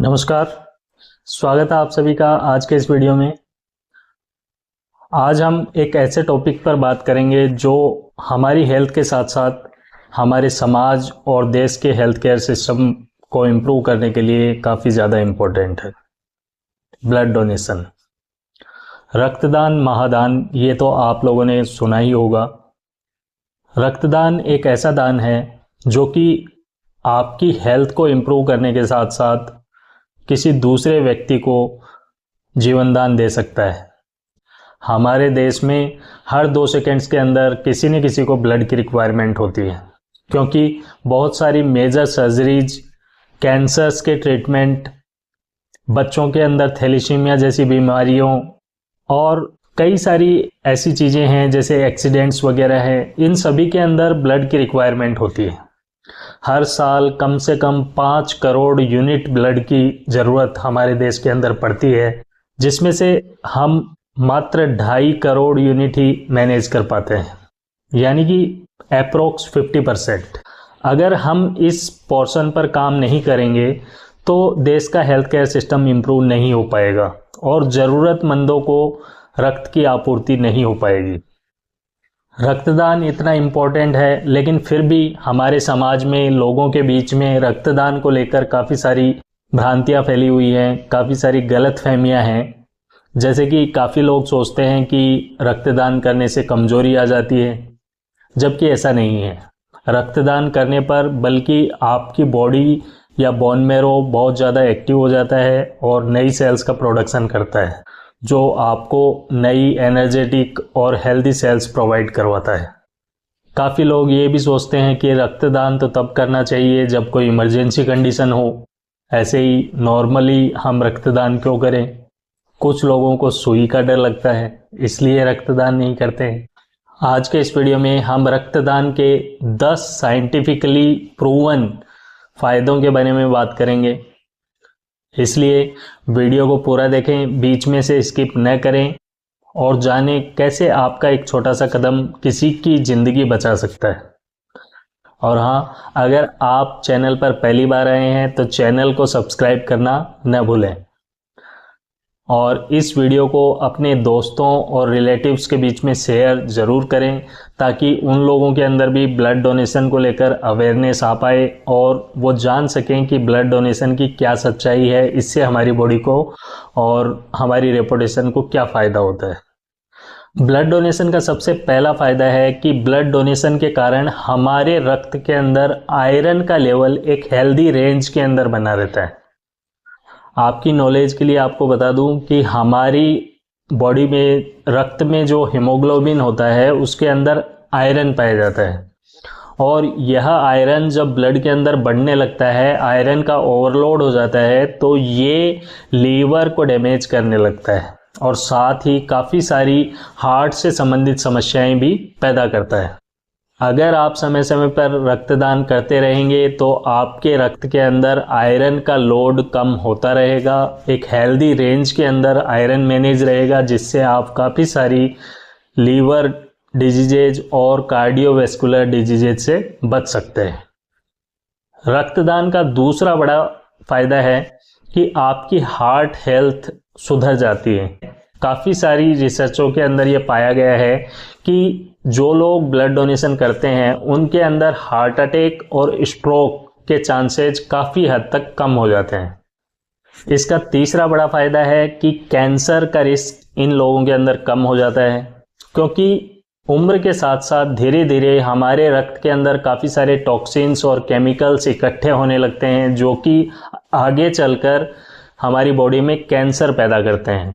नमस्कार, स्वागत है आप सभी का आज के इस वीडियो में। आज हम एक ऐसे टॉपिक पर बात करेंगे जो हमारी हेल्थ के साथ साथ हमारे समाज और देश के हेल्थ केयर सिस्टम को इम्प्रूव करने के लिए काफ़ी ज़्यादा इम्पोर्टेंट है। ब्लड डोनेशन, रक्तदान, महादान, ये तो आप लोगों ने सुना ही होगा। रक्तदान एक ऐसा दान है जो कि आपकी हेल्थ को इम्प्रूव करने के साथ साथ किसी दूसरे व्यक्ति को जीवन दान दे सकता है। हमारे देश में हर 2 सेकंड्स के अंदर किसी न किसी को ब्लड की रिक्वायरमेंट होती है, क्योंकि बहुत सारी मेजर सर्जरीज, कैंसर्स के ट्रीटमेंट, बच्चों के अंदर थैलेसीमिया जैसी बीमारियों और कई सारी ऐसी चीज़ें हैं जैसे एक्सीडेंट्स वगैरह हैं, इन सभी के अंदर ब्लड की रिक्वायरमेंट होती है। हर साल कम से कम 5 करोड़ यूनिट ब्लड की ज़रूरत हमारे देश के अंदर पड़ती है, जिसमें से हम मात्र 2.5 करोड़ यूनिट ही मैनेज कर पाते हैं, यानी कि अप्रोक्स 50%। अगर हम इस पोर्शन पर काम नहीं करेंगे तो देश का हेल्थ केयर सिस्टम इम्प्रूव नहीं हो पाएगा और ज़रूरतमंदों को रक्त की आपूर्ति नहीं हो पाएगी। रक्तदान इतना इम्पोर्टेंट है, लेकिन फिर भी हमारे समाज में, लोगों के बीच में रक्तदान को लेकर काफ़ी सारी भ्रांतियाँ फैली हुई हैं, काफ़ी सारी गलतफहमियाँ हैं। जैसे कि काफ़ी लोग सोचते हैं कि रक्तदान करने से कमज़ोरी आ जाती है, जबकि ऐसा नहीं है। रक्तदान करने पर बल्कि आपकी बॉडी या बोन मैरो बहुत ज़्यादा एक्टिव हो जाता है और नई सेल्स का प्रोडक्शन करता है, जो आपको नई एनर्जेटिक और हेल्दी सेल्स प्रोवाइड करवाता है। काफ़ी लोग ये भी सोचते हैं कि रक्तदान तो तब करना चाहिए जब कोई इमरजेंसी कंडीशन हो, ऐसे ही नॉर्मली हम रक्तदान क्यों करें। कुछ लोगों को सुई का डर लगता है, इसलिए रक्तदान नहीं करते हैं। आज के इस वीडियो में हम रक्तदान के 10 साइंटिफिकली प्रूवन फ़ायदों के बारे में बात करेंगे, इसलिए वीडियो को पूरा देखें, बीच में से स्किप न करें और जानें कैसे आपका एक छोटा सा कदम किसी की ज़िंदगी बचा सकता है। और हाँ, अगर आप चैनल पर पहली बार आए हैं तो चैनल को सब्सक्राइब करना न भूलें और इस वीडियो को अपने दोस्तों और रिलेटिव्स के बीच में शेयर ज़रूर करें, ताकि उन लोगों के अंदर भी ब्लड डोनेशन को लेकर अवेयरनेस आ पाए और वो जान सकें कि ब्लड डोनेशन की क्या सच्चाई है, इससे हमारी बॉडी को और हमारी रेपुटेशन को क्या फ़ायदा होता है। ब्लड डोनेशन का सबसे पहला फ़ायदा है कि ब्लड डोनेशन के कारण हमारे रक्त के अंदर आयरन का लेवल एक हेल्दी रेंज के अंदर बना रहता है। आपकी नॉलेज के लिए आपको बता दूं कि हमारी बॉडी में, रक्त में जो हीमोग्लोबिन होता है उसके अंदर आयरन पाया जाता है और यह आयरन जब ब्लड के अंदर बढ़ने लगता है, आयरन का ओवरलोड हो जाता है, तो ये लीवर को डैमेज करने लगता है और साथ ही काफ़ी सारी हार्ट से संबंधित समस्याएं भी पैदा करता है। अगर आप समय समय पर रक्तदान करते रहेंगे तो आपके रक्त के अंदर आयरन का लोड कम होता रहेगा, एक हेल्दी रेंज के अंदर आयरन मैनेज रहेगा, जिससे आप काफ़ी सारी लीवर डिजीजेज और कार्डियोवैस्कुलर डिजीजेज से बच सकते हैं। रक्तदान का दूसरा बड़ा फ़ायदा है कि आपकी हार्ट हेल्थ सुधर जाती है। काफ़ी सारी रिसर्चों के अंदर ये पाया गया है कि जो लोग ब्लड डोनेशन करते हैं उनके अंदर हार्ट अटैक और स्ट्रोक के चांसेज काफ़ी हद तक कम हो जाते हैं। इसका तीसरा बड़ा फ़ायदा है कि कैंसर का रिस्क इन लोगों के अंदर कम हो जाता है, क्योंकि उम्र के साथ साथ धीरे धीरे हमारे रक्त के अंदर काफ़ी सारे टॉक्सिन्स और केमिकल्स इकट्ठे होने लगते हैं, जो कि आगे चलकर हमारी बॉडी में कैंसर पैदा करते हैं।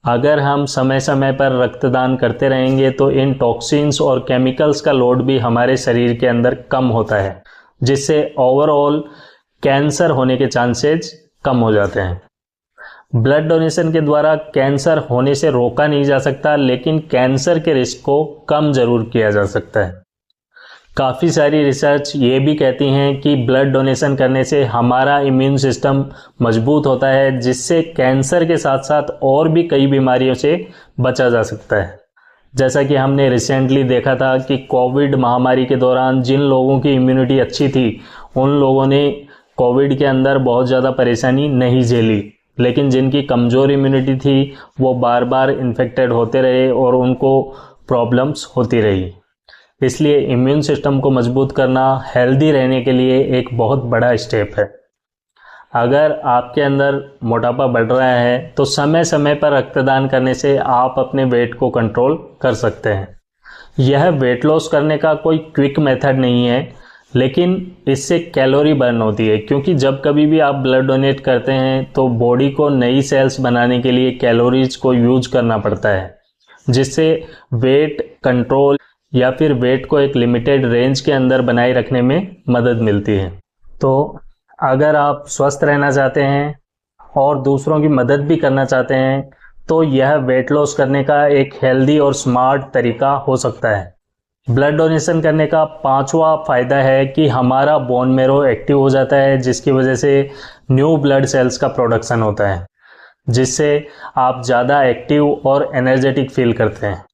अगर हम समय समय पर रक्तदान करते रहेंगे तो इन टॉक्सिन्स और केमिकल्स का लोड भी हमारे शरीर के अंदर कम होता है, जिससे ओवरऑल कैंसर होने के चांसेस कम हो जाते हैं। ब्लड डोनेशन के द्वारा कैंसर होने से रोका नहीं जा सकता, लेकिन कैंसर के रिस्क को कम जरूर किया जा सकता है। काफ़ी सारी रिसर्च ये भी कहती हैं कि ब्लड डोनेशन करने से हमारा इम्यून सिस्टम मजबूत होता है, जिससे कैंसर के साथ साथ और भी कई बीमारियों से बचा जा सकता है। जैसा कि हमने रिसेंटली देखा था कि कोविड महामारी के दौरान जिन लोगों की इम्यूनिटी अच्छी थी, उन लोगों ने कोविड के अंदर बहुत ज़्यादा परेशानी नहीं झेली, लेकिन जिनकी कमज़ोर इम्यूनिटी थी वो बार बार इन्फेक्टेड होते रहे और उनको प्रॉब्लम्स होती रही। इसलिए इम्यून सिस्टम को मजबूत करना हेल्दी रहने के लिए एक बहुत बड़ा स्टेप है। अगर आपके अंदर मोटापा बढ़ रहा है तो समय समय पर रक्तदान करने से आप अपने वेट को कंट्रोल कर सकते हैं। यह वेट लॉस करने का कोई क्विक मेथड नहीं है, लेकिन इससे कैलोरी बर्न होती है, क्योंकि जब कभी भी आप ब्लड डोनेट करते हैं तो बॉडी को नई सेल्स बनाने के लिए कैलोरीज को यूज करना पड़ता है, जिससे वेट कंट्रोल या फिर वेट को एक लिमिटेड रेंज के अंदर बनाए रखने में मदद मिलती है। तो अगर आप स्वस्थ रहना चाहते हैं और दूसरों की मदद भी करना चाहते हैं तो यह वेट लॉस करने का एक हेल्दी और स्मार्ट तरीका हो सकता है। ब्लड डोनेशन करने का 5वां फ़ायदा है कि हमारा बोन मैरो एक्टिव हो जाता है, जिसकी वजह से न्यू ब्लड सेल्स का प्रोडक्शन होता है, जिससे आप ज़्यादा एक्टिव और एनर्जेटिक फील करते हैं,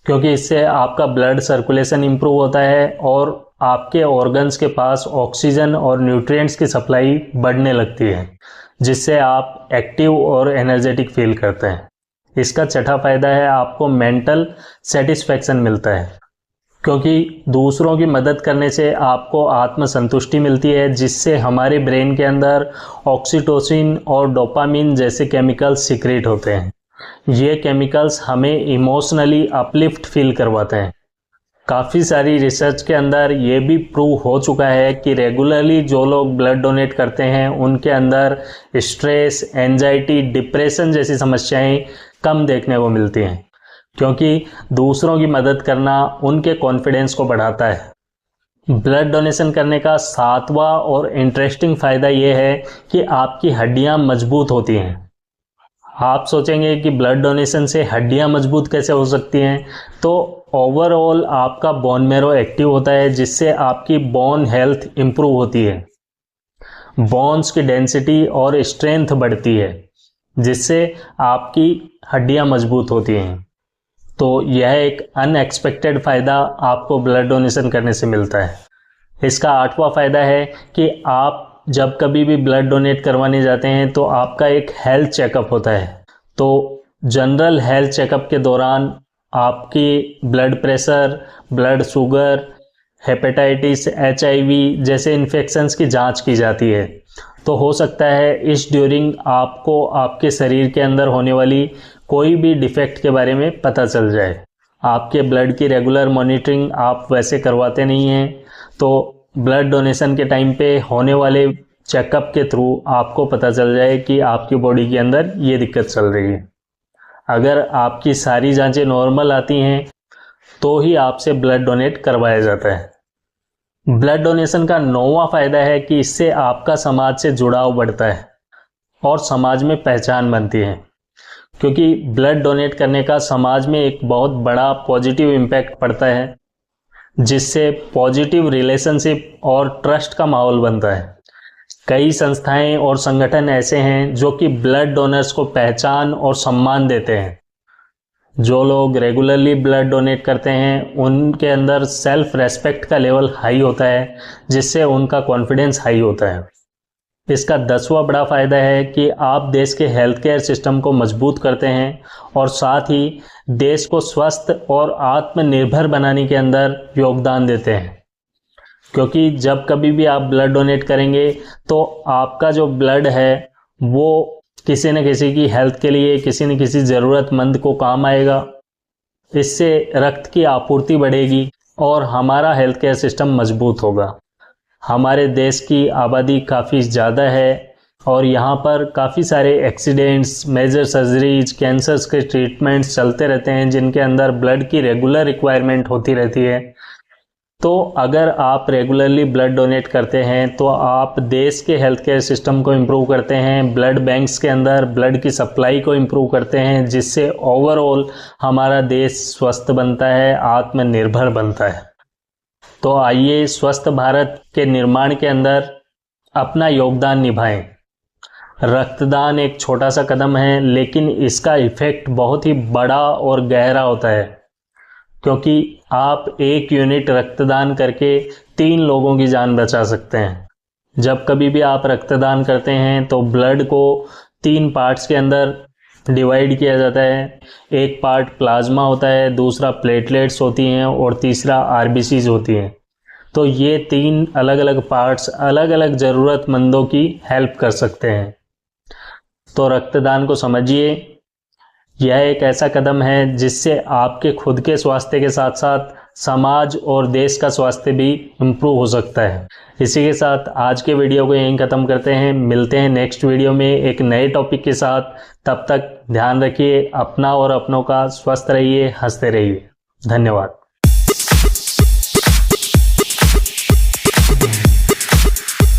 क्योंकि इससे आपका ब्लड सर्कुलेशन इम्प्रूव होता है और आपके ऑर्गन्स के पास ऑक्सीजन और न्यूट्रिएंट्स की सप्लाई बढ़ने लगती है, जिससे आप एक्टिव और एनर्जेटिक फील करते हैं। इसका छठा फायदा है आपको मेंटल सेटिस्फैक्शन मिलता है, क्योंकि दूसरों की मदद करने से आपको आत्मसंतुष्टि मिलती है, जिससे हमारे ब्रेन के अंदर ऑक्सीटोसिन और डोपामिन जैसे केमिकल्स सीक्रेट होते हैं। ये केमिकल्स हमें इमोशनली अपलिफ्ट फील करवाते हैं। काफ़ी सारी रिसर्च के अंदर ये भी प्रूव हो चुका है कि रेगुलरली जो लोग ब्लड डोनेट करते हैं उनके अंदर स्ट्रेस, एंजाइटी, डिप्रेशन जैसी समस्याएं कम देखने को मिलती हैं, क्योंकि दूसरों की मदद करना उनके कॉन्फिडेंस को बढ़ाता है। ब्लड डोनेशन करने का 7वां और इंटरेस्टिंग फ़ायदा ये है कि आपकी हड्डियां मजबूत होती हैं। आप सोचेंगे कि ब्लड डोनेशन से हड्डियां मजबूत कैसे हो सकती हैं, तो ओवरऑल आपका बोन मैरो एक्टिव होता है, जिससे आपकी बोन हेल्थ इंप्रूव होती है, बोन्स की डेंसिटी और स्ट्रेंथ बढ़ती है, जिससे आपकी हड्डियां मजबूत होती हैं। तो यह एक अनएक्सपेक्टेड फ़ायदा आपको ब्लड डोनेशन करने से मिलता है। इसका 8वां फ़ायदा है कि आप जब कभी भी ब्लड डोनेट करवाने जाते हैं तो आपका एक हेल्थ चेकअप होता है। तो जनरल हेल्थ चेकअप के दौरान आपकी blood pressure, blood sugar, hepatitis, HIV जैसे इन्फेक्शंस की जांच की जाती है। तो हो सकता है इस ड्यूरिंग आपको आपके शरीर के अंदर होने वाली कोई भी डिफेक्ट के बारे में पता चल जाए। आपके ब्लड की रेगुलर मॉनिटरिंग आप वैसे करवाते नहीं हैं, तो ब्लड डोनेशन के टाइम पे होने वाले चेकअप के थ्रू आपको पता चल जाए कि आपकी बॉडी के अंदर ये दिक्कत चल रही है। अगर आपकी सारी जांचें नॉर्मल आती हैं तो ही आपसे ब्लड डोनेट करवाया जाता है। ब्लड डोनेशन का 9वां फ़ायदा है कि इससे आपका समाज से जुड़ाव बढ़ता है और समाज में पहचान बनती है, क्योंकि ब्लड डोनेट करने का समाज में एक बहुत बड़ा पॉजिटिव इम्पैक्ट पड़ता है, जिससे पॉजिटिव रिलेशनशिप और ट्रस्ट का माहौल बनता है। कई संस्थाएं और संगठन ऐसे हैं जो कि ब्लड डोनर्स को पहचान और सम्मान देते हैं। जो लोग रेगुलरली ब्लड डोनेट करते हैं उनके अंदर सेल्फ रेस्पेक्ट का लेवल हाई होता है, जिससे उनका कॉन्फिडेंस हाई होता है। इसका 10वां बड़ा फ़ायदा है कि आप देश के हेल्थ केयर सिस्टम को मजबूत करते हैं और साथ ही देश को स्वस्थ और आत्मनिर्भर बनाने के अंदर योगदान देते हैं, क्योंकि जब कभी भी आप ब्लड डोनेट करेंगे तो आपका जो ब्लड है वो किसी न किसी की हेल्थ के लिए, किसी न किसी ज़रूरतमंद को काम आएगा। इससे रक्त की आपूर्ति बढ़ेगी और हमारा हेल्थ केयर सिस्टम मजबूत होगा। हमारे देश की आबादी काफ़ी ज़्यादा है और यहाँ पर काफ़ी सारे एक्सीडेंट्स, मेजर सर्जरीज, कैंसर्स के ट्रीटमेंट्स चलते रहते हैं, जिनके अंदर ब्लड की रेगुलर रिक्वायरमेंट होती रहती है। तो अगर आप रेगुलरली ब्लड डोनेट करते हैं तो आप देश के हेल्थ केयर सिस्टम को इम्प्रूव करते हैं, ब्लड बैंक्स के अंदर ब्लड की सप्लाई को इम्प्रूव करते हैं, जिससे ओवरऑल हमारा देश स्वस्थ बनता है, आत्मनिर्भर बनता है। तो आइए स्वस्थ भारत के निर्माण के अंदर अपना योगदान निभाएं। रक्तदान एक छोटा सा कदम है, लेकिन इसका इफेक्ट बहुत ही बड़ा और गहरा होता है, क्योंकि आप 1 यूनिट रक्तदान करके 3 लोगों की जान बचा सकते हैं। जब कभी भी आप रक्तदान करते हैं तो ब्लड को 3 पार्ट्स के अंदर डिवाइड किया जाता है। एक पार्ट प्लाज्मा होता है, दूसरा प्लेटलेट्स होती हैं और तीसरा आरबीसीज होती हैं। तो ये 3 अलग अलग पार्ट्स अलग अलग ज़रूरतमंदों की हेल्प कर सकते हैं। तो रक्तदान को समझिए, यह एक ऐसा कदम है जिससे आपके खुद के स्वास्थ्य के साथ साथ समाज और देश का स्वास्थ्य भी इम्प्रूव हो सकता है। इसी के साथ आज के वीडियो को यहीं ख़त्म करते हैं। मिलते हैं नेक्स्ट वीडियो में एक नए टॉपिक के साथ। तब तक ध्यान रखिए अपना और अपनों का, स्वस्थ रहिए, हंसते रहिए। धन्यवाद।